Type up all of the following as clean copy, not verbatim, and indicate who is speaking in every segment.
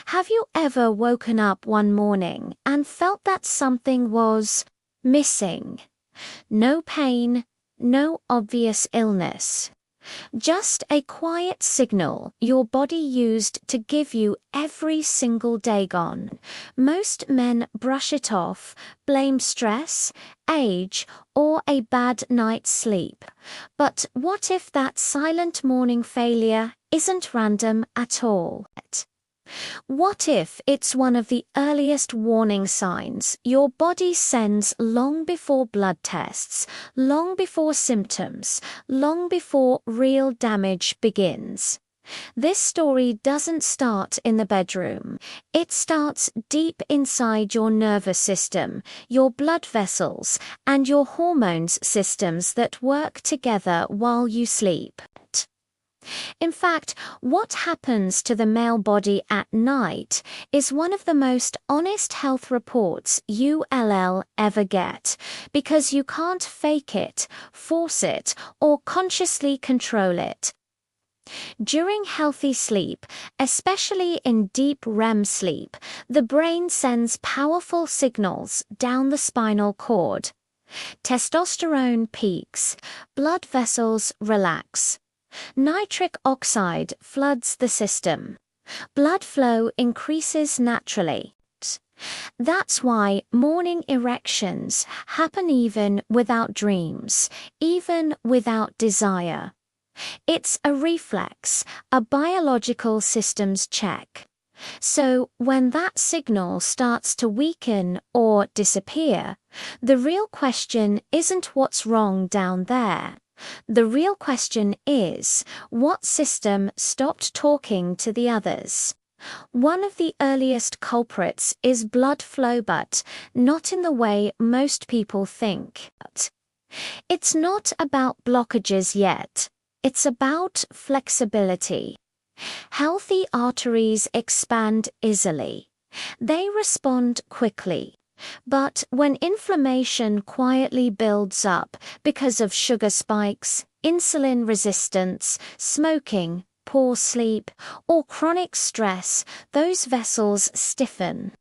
Speaker 1: Have you ever woken up one morning and felt that something was missing? No pain, no obvious illness. Just a quiet signal your body used to give you every single day gone. Most men brush it off, blame stress, age, or a bad night's sleep. But what if that silent morning failure isn't random at all? What if it's one of the earliest warning signs your body sends long before blood tests, long before symptoms, long before real damage begins? This story doesn't start in the bedroom. It starts deep inside your nervous system, your blood vessels, and your hormones systems that work together while you sleep. In fact, what happens to the male body at night is one of the most honest health reports you'll ever get, because you can't fake it, force it, or consciously control it. During healthy sleep, especially in deep REM sleep, the brain sends powerful signals down the spinal cord. Testosterone peaks, blood vessels relax. Nitric oxide floods the system. Blood flow increases naturally. That's why morning erections happen even without dreams, even without desire. It's a reflex, a biological systems check. So when that signal starts to weaken or disappear, the real question isn't what's wrong down there. The real question is, what system stopped talking to the others? One of the earliest culprits is blood flow, but not in the way most people think. It's not about blockages yet. It's about flexibility. Healthy arteries expand easily. They respond quickly. But when inflammation quietly builds up because of sugar spikes, insulin resistance, smoking, poor sleep, or chronic stress, those vessels stiffen.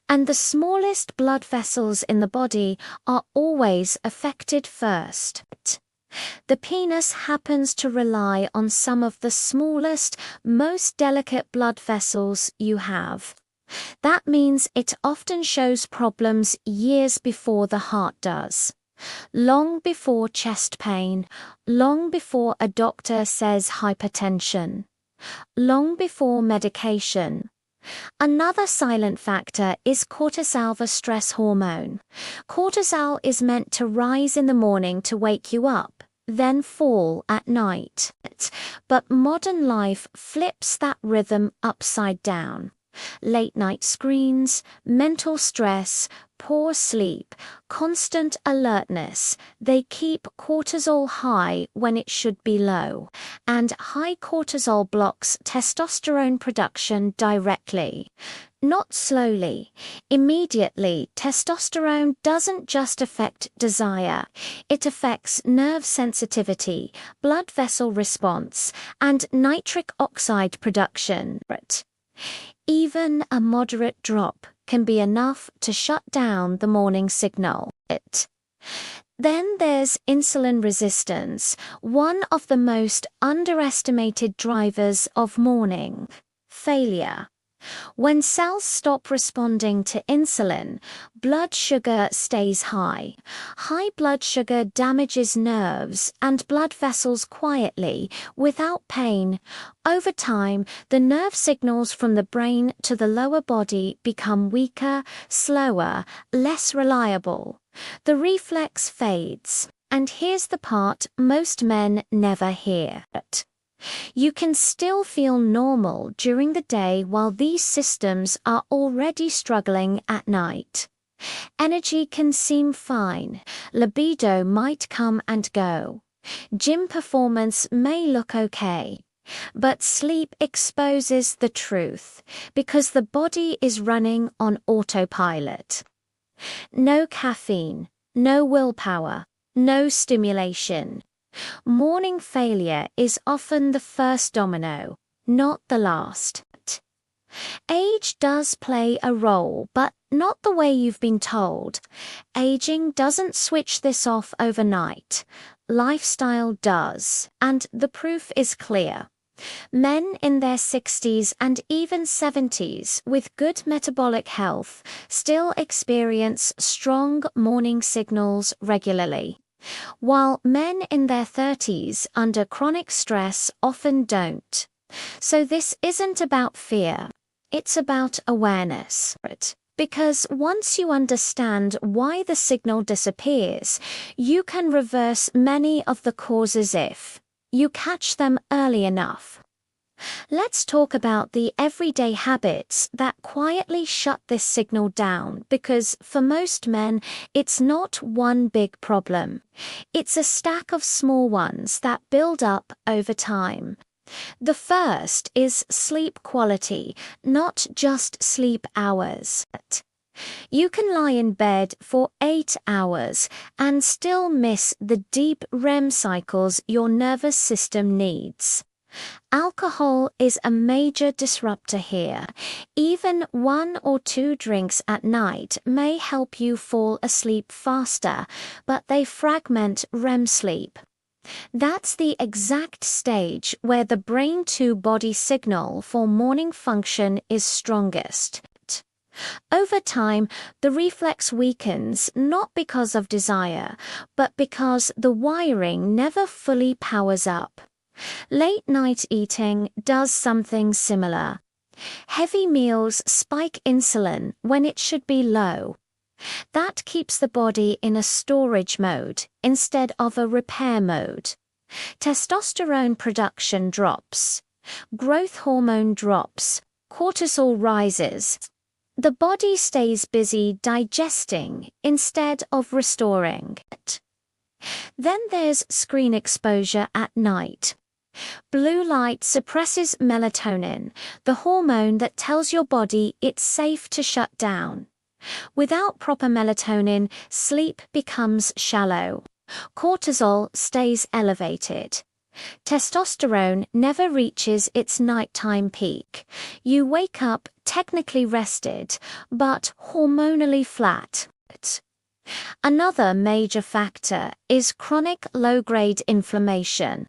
Speaker 1: And the smallest blood vessels in the body are always affected first. The penis happens to rely on some of the smallest, most delicate blood vessels you have. That means it often shows problems years before the heart does. Long before chest pain, long before a doctor says hypertension, long before medication. Another silent factor is cortisol, the stress hormone. Cortisol is meant to rise in the morning to wake you up, then fall at night. But modern life flips that rhythm upside down. Late night screens, mental stress, poor sleep, constant alertness, they keep cortisol high when it should be low, and high cortisol blocks testosterone production directly. Not slowly. Immediately, testosterone doesn't just affect desire. It affects nerve sensitivity, blood vessel response, and nitric oxide production. Even a moderate drop can be enough to shut down the morning signal. Then there's insulin resistance, one of the most underestimated drivers of morning failure. When cells stop responding to insulin, blood sugar stays high. High blood sugar damages nerves and blood vessels quietly, without pain. Over time, the nerve signals from the brain to the lower body become weaker, slower, less reliable. The reflex fades. And here's the part most men never hear. You can still feel normal during the day while these systems are already struggling at night. Energy can seem fine, libido might come and go, gym performance may look okay, but sleep exposes the truth, because the body is running on autopilot. No caffeine, no willpower, no stimulation. Morning failure is often the first domino, not the last. Age does play a role, but not the way you've been told. Aging doesn't switch this off overnight. Lifestyle does, and the proof is clear. Men in their 60s and even 70s with good metabolic health still experience strong morning signals regularly, while men in their 30s under chronic stress often don't. So this isn't about fear, it's about awareness. Because once you understand why the signal disappears, you can reverse many of the causes if you catch them early enough. Let's talk about the everyday habits that quietly shut this signal down, because for most men, it's not one big problem. It's a stack of small ones that build up over time. The first is sleep quality, not just sleep hours. You can lie in bed for 8 hours and still miss the deep REM cycles your nervous system needs. Alcohol is a major disruptor here. Even 1 or 2 drinks at night may help you fall asleep faster, but they fragment REM sleep. That's the exact stage where the brain-to-body signal for morning function is strongest. Over time, the reflex weakens not because of desire, but because the wiring never fully powers up. Late-night eating does something similar. Heavy meals spike insulin when it should be low. That keeps the body in a storage mode instead of a repair mode. Testosterone production drops. Growth hormone drops. Cortisol rises. The body stays busy digesting instead of restoring. Then there's screen exposure at night. Blue light suppresses melatonin, the hormone that tells your body it's safe to shut down. Without proper melatonin, sleep becomes shallow. Cortisol stays elevated. Testosterone never reaches its nighttime peak. You wake up technically rested, but hormonally flat. Another major factor is chronic low-grade inflammation.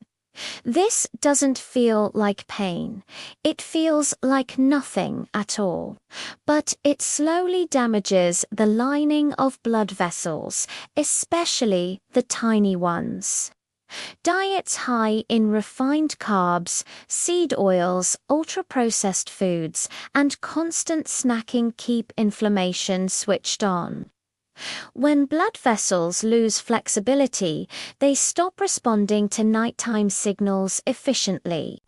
Speaker 1: This doesn't feel like pain. It feels like nothing at all. But it slowly damages the lining of blood vessels, especially the tiny ones. Diets high in refined carbs, seed oils, ultra-processed foods, and constant snacking keep inflammation switched on. When blood vessels lose flexibility, they stop responding to nighttime signals efficiently.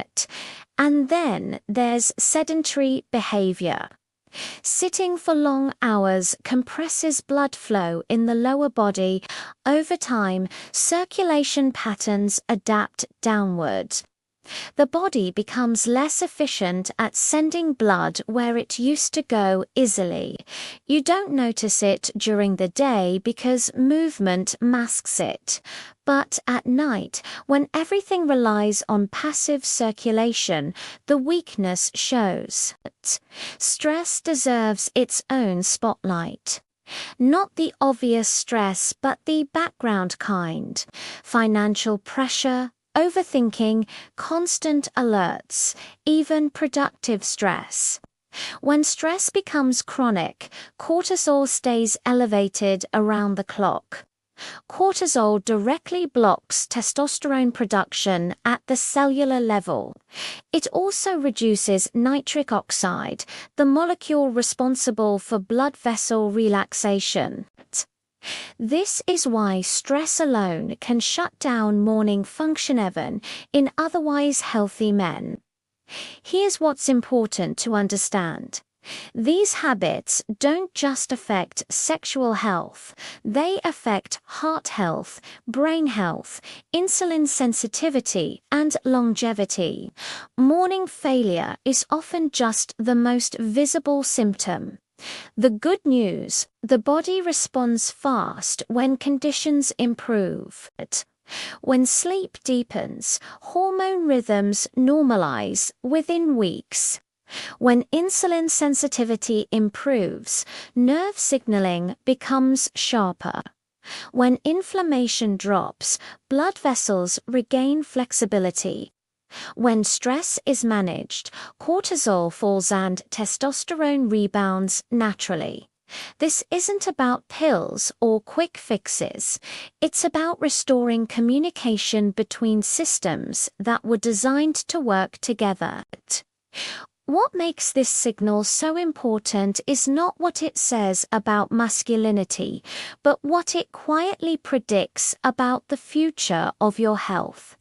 Speaker 1: And then there's sedentary behavior. Sitting for long hours compresses blood flow in the lower body. Over time, circulation patterns adapt downward. The body becomes less efficient at sending blood where it used to go easily. You don't notice it during the day because movement masks it. But at night, when everything relies on passive circulation, the weakness shows. Stress deserves its own spotlight. Not the obvious stress, but the background kind. Financial pressure, overthinking, constant alerts, even productive stress. When stress becomes chronic, cortisol stays elevated around the clock. Cortisol directly blocks testosterone production at the cellular level. It also reduces nitric oxide, the molecule responsible for blood vessel relaxation. This is why stress alone can shut down morning function even in otherwise healthy men. Here's what's important to understand. These habits don't just affect sexual health, they affect heart health, brain health, insulin sensitivity, and longevity. Morning failure is often just the most visible symptom. The good news, the body responds fast when conditions improve. When sleep deepens, hormone rhythms normalize within weeks. When insulin sensitivity improves, nerve signaling becomes sharper. When inflammation drops, blood vessels regain flexibility. When stress is managed, cortisol falls and testosterone rebounds naturally. This isn't about pills or quick fixes. It's about restoring communication between systems that were designed to work together. What makes this signal so important is not what it says about masculinity, but what it quietly predicts about the future of your health.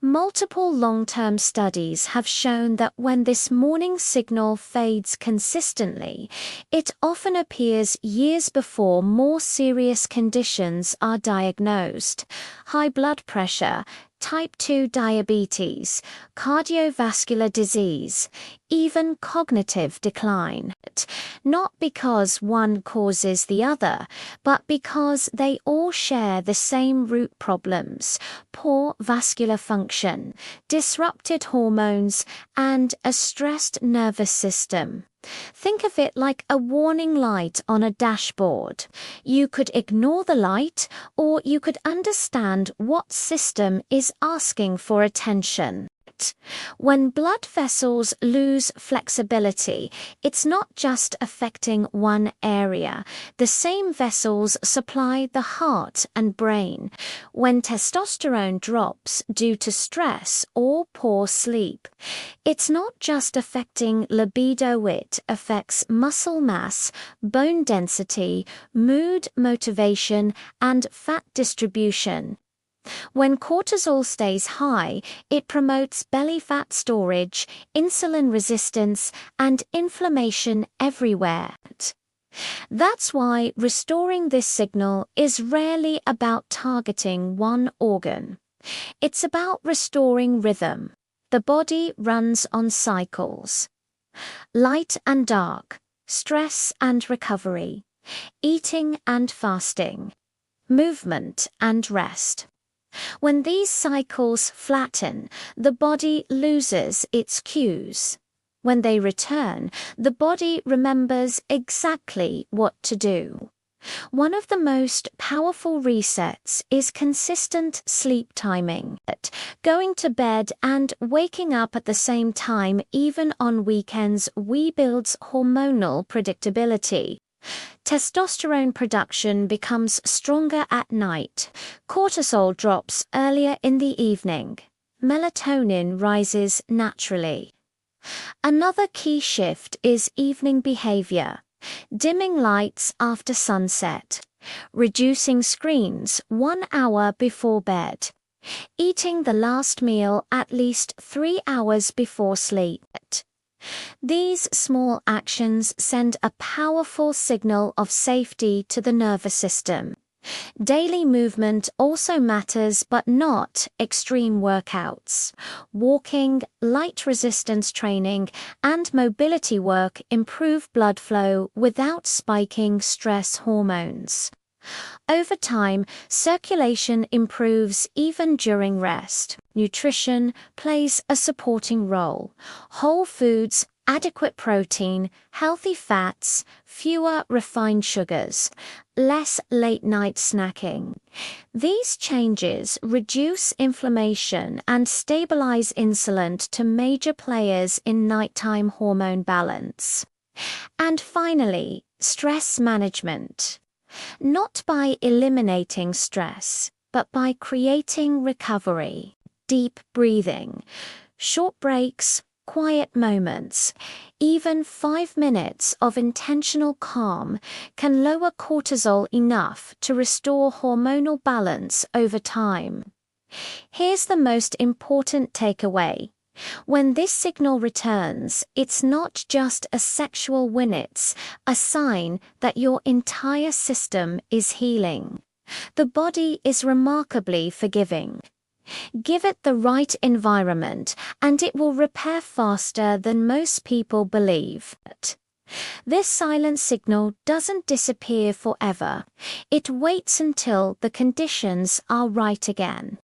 Speaker 1: Multiple long-term studies have shown that when this morning signal fades consistently, it often appears years before more serious conditions are diagnosed: high blood pressure, type 2 diabetes, cardiovascular disease, even cognitive decline. Not because one causes the other, but because they all share the same root problems: poor vascular function, disrupted hormones, and a stressed nervous system. Think of it like a warning light on a dashboard. You could ignore the light, or you could understand what system is asking for attention. When blood vessels lose flexibility, it's not just affecting one area. The same vessels supply the heart and brain. When testosterone drops due to stress or poor sleep, it's not just affecting libido, it affects muscle mass, bone density, mood, motivation, and fat distribution. When cortisol stays high, it promotes belly fat storage, insulin resistance, and inflammation everywhere. That's why restoring this signal is rarely about targeting one organ. It's about restoring rhythm. The body runs on cycles: light and dark, stress and recovery, eating and fasting, movement and rest. When these cycles flatten, the body loses its cues. When they return, the body remembers exactly what to do. One of the most powerful resets is consistent sleep timing. Going to bed and waking up at the same time, even on weekends, rebuilds hormonal predictability. Testosterone production becomes stronger at night. Cortisol drops earlier in the evening. Melatonin rises naturally. Another key shift is evening behavior: dimming lights after sunset, reducing screens 1 hour before bed, eating the last meal at least 3 hours before sleep. These small actions send a powerful signal of safety to the nervous system. Daily movement also matters, but not extreme workouts. Walking, light resistance training, and mobility work improve blood flow without spiking stress hormones. Over time, circulation improves even during rest. Nutrition plays a supporting role: whole foods, adequate protein, healthy fats, fewer refined sugars, less late-night snacking. These changes reduce inflammation and stabilize insulin to major players in nighttime hormone balance. And finally, stress management. Not by eliminating stress, but by creating recovery. Deep breathing, short breaks, quiet moments, even 5 minutes of intentional calm can lower cortisol enough to restore hormonal balance over time. Here's the most important takeaway. When this signal returns, it's not just a sexual win, it's a sign that your entire system is healing. The body is remarkably forgiving. Give it the right environment, and it will repair faster than most people believe. This silent signal doesn't disappear forever. It waits until the conditions are right again.